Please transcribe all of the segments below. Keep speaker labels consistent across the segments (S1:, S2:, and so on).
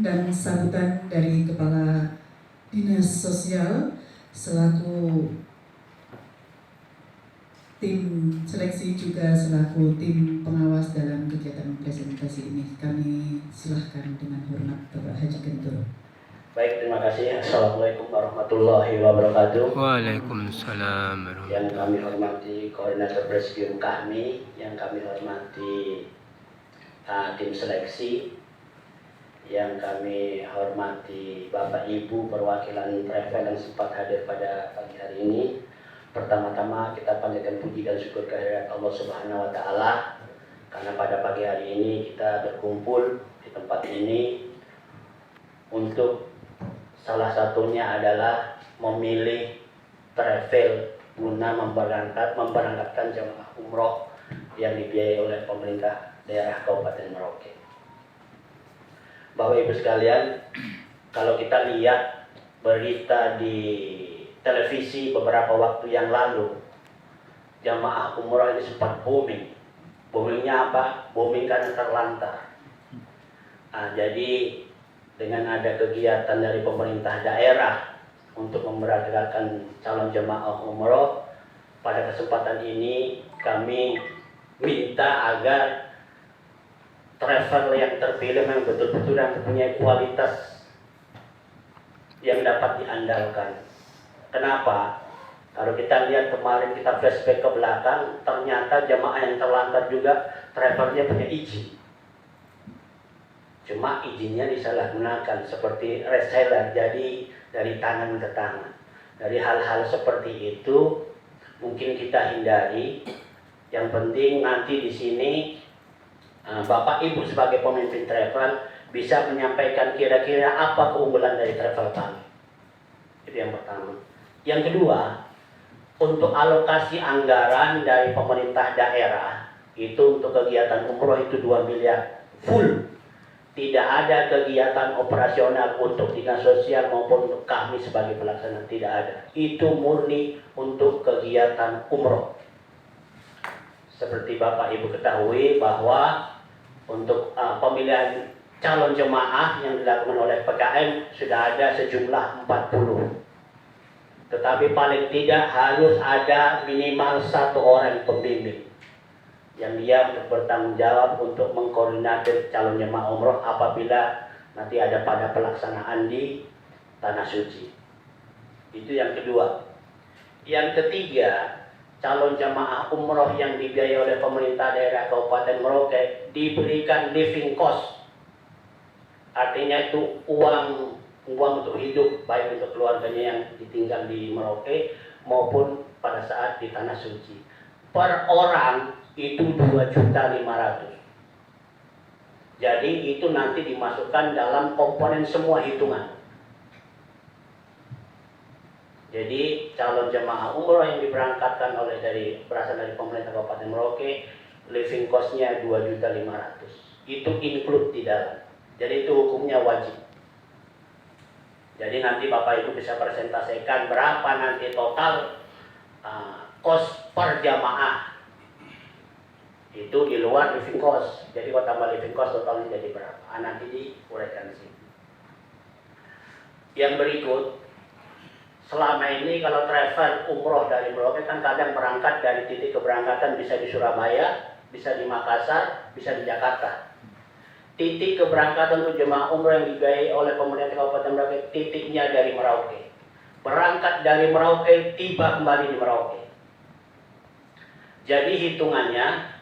S1: dan sambutan dari Kepala Dinas Sosial selaku tim seleksi juga selaku tim pengawas dalam kegiatan presentasi ini. Kami silahkan dengan hormat Bapak Haji Gentur.
S2: Baik, terima kasih. Assalamualaikum warahmatullahi wabarakatuh.
S3: Waalaikumsalam.
S2: Yang kami hormati koordinator presidium kami, yang kami hormati tim seleksi, yang kami hormati Bapak Ibu perwakilan travel yang sempat hadir pada pagi hari ini. Pertama-tama kita panjatkan puji dan syukur kehadirat Allah Subhanahu wa taala karena pada pagi hari ini kita berkumpul di tempat ini untuk salah satunya adalah memilih travel guna memberangkatkan jemaah umroh yang dibiayai oleh pemerintah daerah Kabupaten Merauke. Bapak Ibu sekalian, kalau kita lihat berita di televisi beberapa waktu yang lalu, jemaah umroh ini sempat booming. Boomingnya apa? Booming karena terlantar. Jadi dengan ada kegiatan dari pemerintah daerah untuk memberangkatkan calon jemaah umroh, pada kesempatan ini kami minta agar travel yang terpilih memang betul-betul yang mempunyai kualitas yang dapat diandalkan. Kenapa? Kalau kita lihat kemarin, kita flashback ke belakang, ternyata jemaah yang terlantar juga travelnya punya izin. Cuma izinnya disalahgunakan seperti reseller, jadi dari tangan ke tangan. Dari hal-hal seperti itu mungkin kita hindari. Yang penting nanti di sini Bapak Ibu sebagai pemimpin travel bisa menyampaikan kira-kira apa keunggulan dari travel kami. Itu yang pertama. Yang kedua, untuk alokasi anggaran dari pemerintah daerah itu untuk kegiatan umroh itu 2 miliar full. Tidak ada kegiatan operasional untuk dinas sosial maupun untuk kami sebagai pelaksana, tidak ada. Itu murni untuk kegiatan umroh. Seperti Bapak Ibu ketahui bahwa untuk pemilihan calon jemaah yang dilakukan oleh PKM sudah ada sejumlah 40. Tetapi paling tidak harus ada minimal 1 orang pembimbing yang dia untuk bertanggung jawab untuk mengkoordinir calon jemaah umroh apabila nanti ada pada pelaksanaan di Tanah Suci. Itu yang kedua. Yang ketiga, calon jemaah umroh yang dibiayai oleh pemerintah daerah Kabupaten Merauke diberikan living cost. Artinya itu uang untuk hidup, baik untuk keluarganya yang ditinggal di Merauke maupun pada saat di Tanah Suci. Per orang itu 2.500.000. Jadi itu nanti dimasukkan dalam komponen semua hitungan. Jadi calon jemaah umroh yang diberangkatkan berasal dari pemerintah Kabupaten Merauke, living cost-nya 2.500.000. Itu include di dalam. Jadi itu hukumnya wajib. Jadi nanti Bapak Ibu bisa presentasikan berapa nanti total cost per jamaah. Itu di luar living cost. Jadi kalau tambah living cost totalnya jadi berapa? Nanti diuraikan di sini. Yang berikut, selama ini kalau travel umroh dari Merauke kan kadang berangkat dari titik keberangkatan bisa di Surabaya, bisa di Makassar, bisa di Jakarta. Titik keberangkatan untuk jemaah umroh yang dibiayai oleh pemerintah Kabupaten Merauke, titiknya dari Merauke. Berangkat dari Merauke, tiba kembali di Merauke. Jadi hitungannya,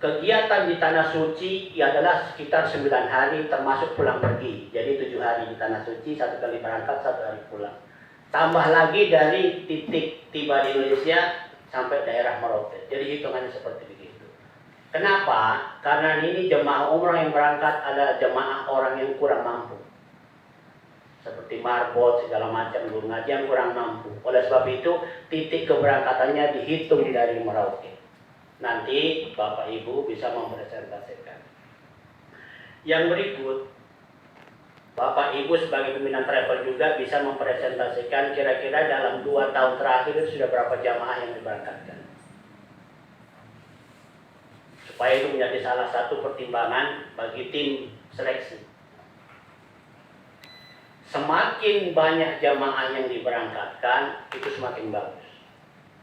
S2: kegiatan di Tanah Suci adalah sekitar 9 hari termasuk pulang pergi. Jadi 7 hari di Tanah Suci, 1 kali berangkat, 1 hari pulang. Tambah lagi dari titik tiba di Indonesia sampai daerah Merauke. Jadi hitungannya seperti begitu. Kenapa? Karena ini jemaah umroh yang berangkat adalah jemaah orang yang kurang mampu. Seperti marbot, segala macam guru ngaji yang kurang mampu. Oleh sebab itu, titik keberangkatannya dihitung dari Merauke. Nanti Bapak Ibu bisa mempresentasikan. Yang berikut, Bapak Ibu sebagai pimpinan travel juga bisa mempresentasikan kira-kira dalam 2 tahun terakhir sudah berapa jamaah yang diberangkatkan. Supaya itu menjadi salah satu pertimbangan bagi tim seleksi. semakin banyak jamaah yang diberangkatkan itu semakin bagus.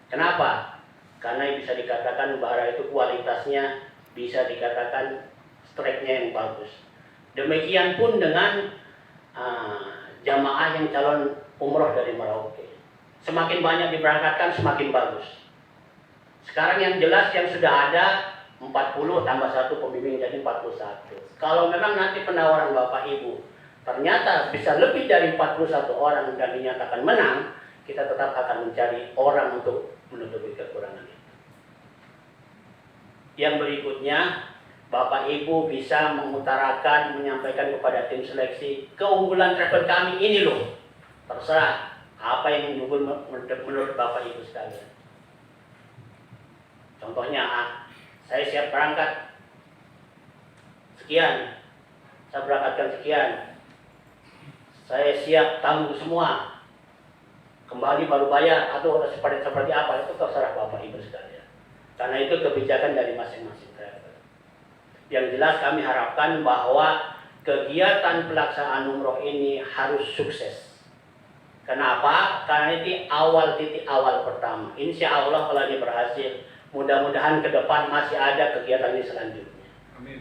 S2: Kenapa? Karena bisa dikatakan bara itu kualitasnya bisa dikatakan strike-nya yang bagus. Demikian pun dengan jamaah yang calon umroh dari Merauke. Semakin banyak diberangkatkan semakin bagus. Sekarang yang jelas yang sudah ada 40 tambah 1 pembimbing jadi 41. Kalau memang nanti penawaran Bapak Ibu ternyata bisa lebih dari 41 orang dan dinyatakan menang, kita tetap akan mencari orang untuk menutupi kekurangan itu. Yang berikutnya, Bapak Ibu bisa mengutarakan, menyampaikan kepada tim seleksi, keunggulan travel kami ini loh. Terserah apa yang unggul menurut Bapak Ibu sekalian. Contohnya, saya siap berangkat sekian, saya berangkatkan sekian, saya siap tanggung semua, kembali baru bayar atau seperti apa, itu terserah Bapak Ibu sekalian. Karena itu kebijakan dari masing-masing travel. Yang jelas kami harapkan bahwa kegiatan pelaksanaan umroh ini harus sukses. Kenapa? Karena ini titik awal pertama. Insya Allah kalau ini berhasil, mudah-mudahan ke depan masih ada kegiatan ini selanjutnya.
S3: Amin.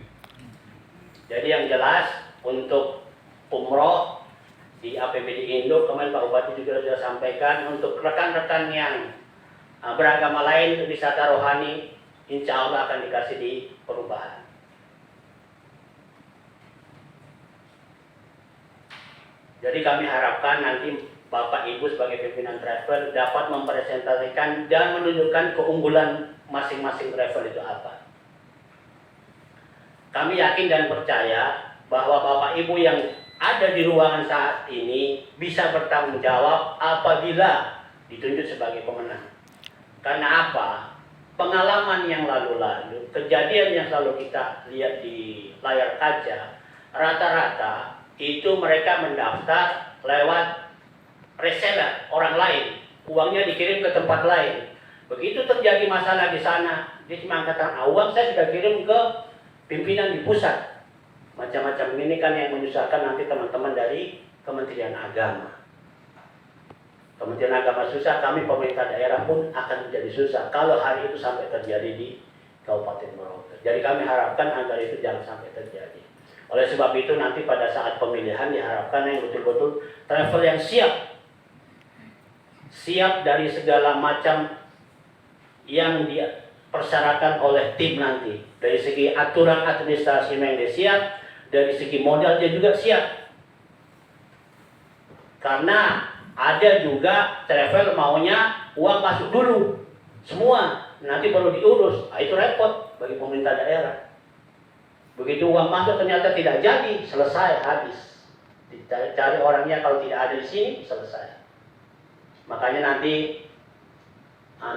S2: Jadi yang jelas untuk umroh di APBD Indo, kemarin Pak Bupati juga sudah sampaikan, untuk rekan-rekan yang beragama lain, wisata rohani, insya Allah akan dikasih di perubahan. Jadi kami harapkan nanti Bapak Ibu sebagai pimpinan travel dapat mempresentasikan dan menunjukkan keunggulan masing-masing travel itu apa. Kami yakin dan percaya bahwa Bapak Ibu yang ada di ruangan saat ini bisa bertanggung jawab apabila ditunjuk sebagai pemenang. Karena apa? Pengalaman yang lalu-lalu, kejadian yang selalu kita lihat di layar kaca, rata-rata itu mereka mendaftar lewat reseller orang lain, uangnya dikirim ke tempat lain. Begitu terjadi masalah di sana, dia cuma katakan, uang saya sudah kirim ke pimpinan di pusat. Macam-macam ini kan yang menyusahkan nanti teman-teman dari Kementerian Agama. Kementerian Agama susah, kami pemerintah daerah pun akan menjadi susah kalau hari itu sampai terjadi di Kabupaten Merauke. Jadi kami harapkan agar itu jangan sampai terjadi. Oleh sebab itu nanti pada saat pemilihan diharapkan yang betul-betul travel yang siap dari segala macam yang dipersyaratkan oleh tim nanti. Dari segi aturan administrasi yang dia siap, dari segi modal dia juga siap. Karena ada juga travel maunya uang masuk dulu semua, nanti baru diurus. Itu repot bagi pemerintah daerah. Begitu uang masuk ternyata tidak jadi, selesai, habis. Cari orangnya kalau tidak ada di sini, selesai. Makanya nanti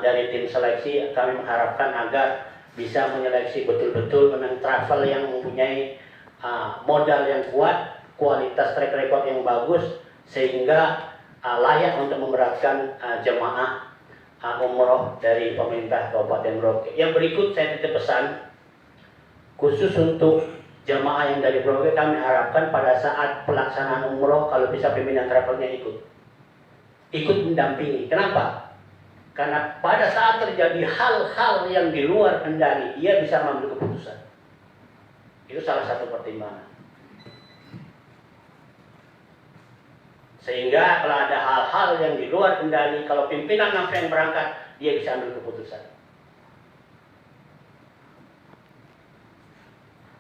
S2: dari tim seleksi kami mengharapkan agar bisa menyeleksi betul-betul memang travel yang mempunyai modal yang kuat, kualitas track record yang bagus, sehingga layak untuk memberatkan jemaah umroh dari pemerintah Kabupaten Merauke. Yang berikut saya titip pesan khusus untuk jemaah yang dari Merauke, kami harapkan pada saat pelaksanaan umroh kalau bisa pimpinan travelnya ikut mendampingi. Kenapa? Karena pada saat terjadi hal-hal yang di luar kendali, dia bisa mengambil keputusan. Itu salah satu pertimbangan. Sehingga kalau ada hal-hal yang di luar kendali, kalau pimpinan langsung yang berangkat, dia bisa ambil keputusan.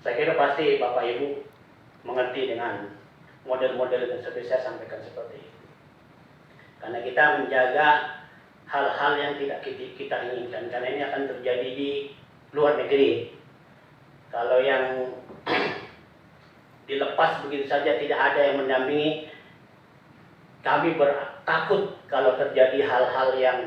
S2: Saya kira pasti Bapak Ibu mengerti dengan model-model yang seperti saya sampaikan seperti itu. Karena kita menjaga hal-hal yang tidak kita inginkan, karena ini akan terjadi di luar negeri. Kalau yang dilepas begitu saja tidak ada yang mendampingi, kami takut kalau terjadi hal-hal yang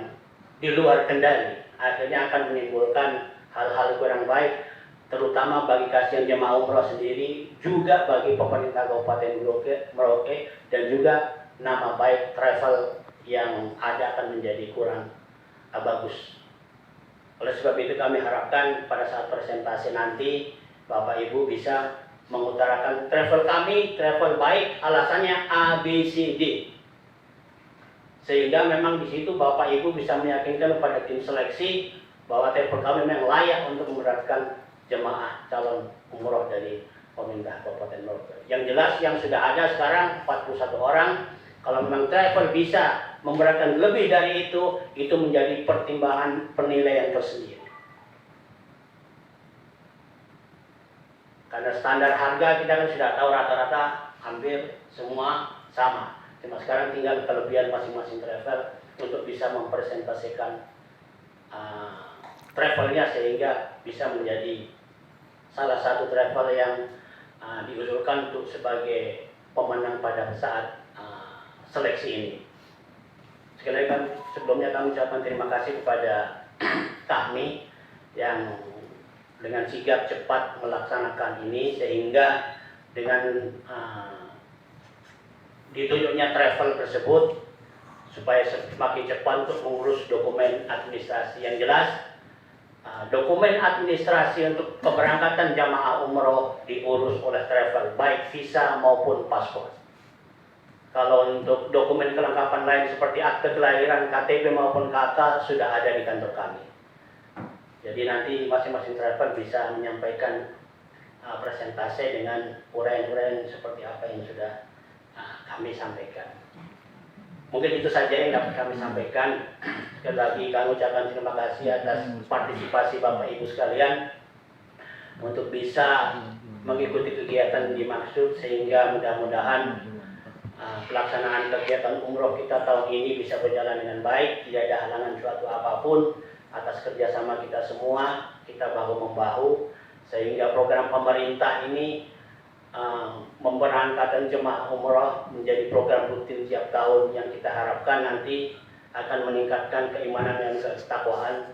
S2: di luar kendali, akhirnya akan menimbulkan hal-hal kurang baik, terutama bagi kasihan jemaah umroh sendiri, juga bagi pemerintah Kabupaten Merauke, dan juga nama baik travel yang ada akan menjadi kurang bagus. Oleh sebab itu kami harapkan pada saat presentasi nanti Bapak Ibu bisa mengutarakan travel kami, travel baik, alasannya A, B, C, D. Sehingga memang di situ Bapak Ibu bisa meyakinkan kepada tim seleksi bahwa travel kami memang layak untuk memberangkatkan jemaah calon umroh dari pemerintah Kabupaten Merauke. Yang jelas yang sudah ada sekarang 41 orang. Kalau memang travel bisa memberangkatkan lebih dari itu menjadi pertimbangan penilaian tersendiri. Karena standar harga kita kan sudah tahu rata-rata hampir semua sama. Cuma sekarang tinggal kelebihan masing-masing travel untuk bisa mempresentasikan travelnya sehingga bisa menjadi salah satu travel yang diusulkan untuk sebagai pemenang pada saat seleksi ini. Sekali lagi sebelumnya kami ucapkan terima kasih kepada kami yang dengan sigap cepat melaksanakan ini sehingga dengan ditunjuknya travel tersebut supaya semakin cepat untuk mengurus dokumen administrasi yang jelas. Dokumen administrasi untuk keberangkatan jamaah umroh diurus oleh travel baik visa maupun paspor. Kalau untuk dokumen kelengkapan lain seperti akte kelahiran, KTP maupun KK sudah ada di kantor kami. Jadi nanti masing-masing travel bisa menyampaikan presentasi dengan uraian-uraian seperti apa yang sudah kami sampaikan. Mungkin itu saja yang dapat kami sampaikan. Sekali lagi kami ucapkan terima kasih atas partisipasi Bapak Ibu sekalian untuk bisa mengikuti kegiatan dimaksud sehingga mudah-mudahan pelaksanaan kegiatan umroh kita tahun ini bisa berjalan dengan baik, tidak ada halangan suatu apapun. Atas kerjasama kita semua, kita bahu-membahu sehingga program pemerintah ini memberangkatkan jemaah umroh menjadi program rutin tiap tahun yang kita harapkan nanti akan meningkatkan keimanan dan ketakwaan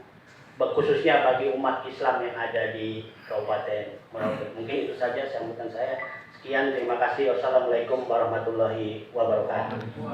S2: khususnya bagi umat Islam yang ada di Kabupaten Merauke. Mungkin itu saja sambutan saya. Sekian, terima kasih. Wassalamualaikum warahmatullahi wabarakatuh.